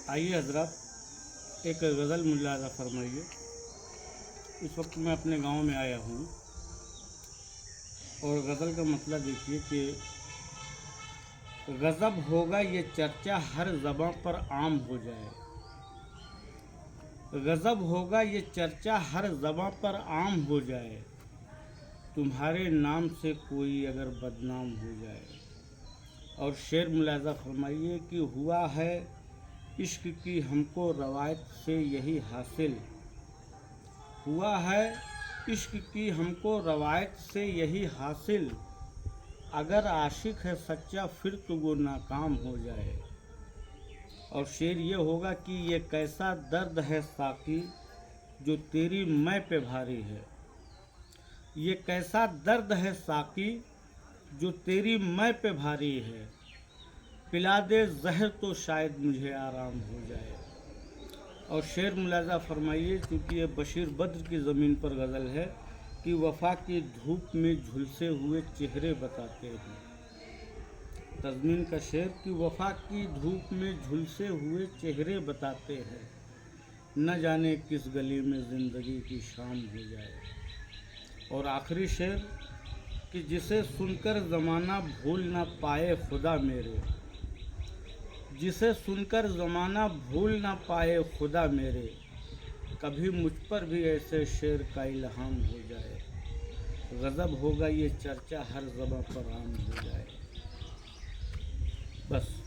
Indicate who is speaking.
Speaker 1: आइए हजरत एक गज़ल मुलाज़ा फरमाइए। इस वक्त मैं अपने गांव में आया हूँ और गज़ल का मतलब देखिए कि गज़ब होगा ये चर्चा हर ज़बां पर आम हो जाए। गज़ब होगा ये चर्चा हर ज़बां पर आम हो जाए, तुम्हारे नाम से कोई अगर बदनाम हो जाए। और शेर मुलाज़ा फरमाइए कि हुआ है इश्क की हमको रवायत से यही हासिल, हुआ है इश्क की हमको रवायत से यही हासिल, अगर आशिक है सच्चा फिर तो वो नाकाम हो जाए। और शेर ये होगा कि ये कैसा दर्द है साकी जो तेरी मैं पे भारी है, ये कैसा दर्द है साकी जो तेरी मैं पे भारी है, पिला दे जहर तो शायद मुझे आराम हो जाए। और शेर मुलाज़ा फरमाइए, क्योंकि ये बशीर बद्र की ज़मीन पर गज़ल है कि वफ़ा की धूप में झुलसे हुए चेहरे बताते हैं। तज़मीन का शेर कि वफ़ा की धूप में झुलसे हुए चेहरे बताते हैं, न जाने किस गली में ज़िंदगी की शाम हो जाए। और आखिरी शेर कि जिसे सुनकर ज़माना भूल ना पाए खुदा मेरे, जिसे सुनकर ज़माना भूल ना पाए खुदा मेरे, कभी मुझ पर भी ऐसे शेर का इल्हाम हो जाए। गज़ब होगा ये चर्चा हर ज़बां पर आम हो जाए। बस।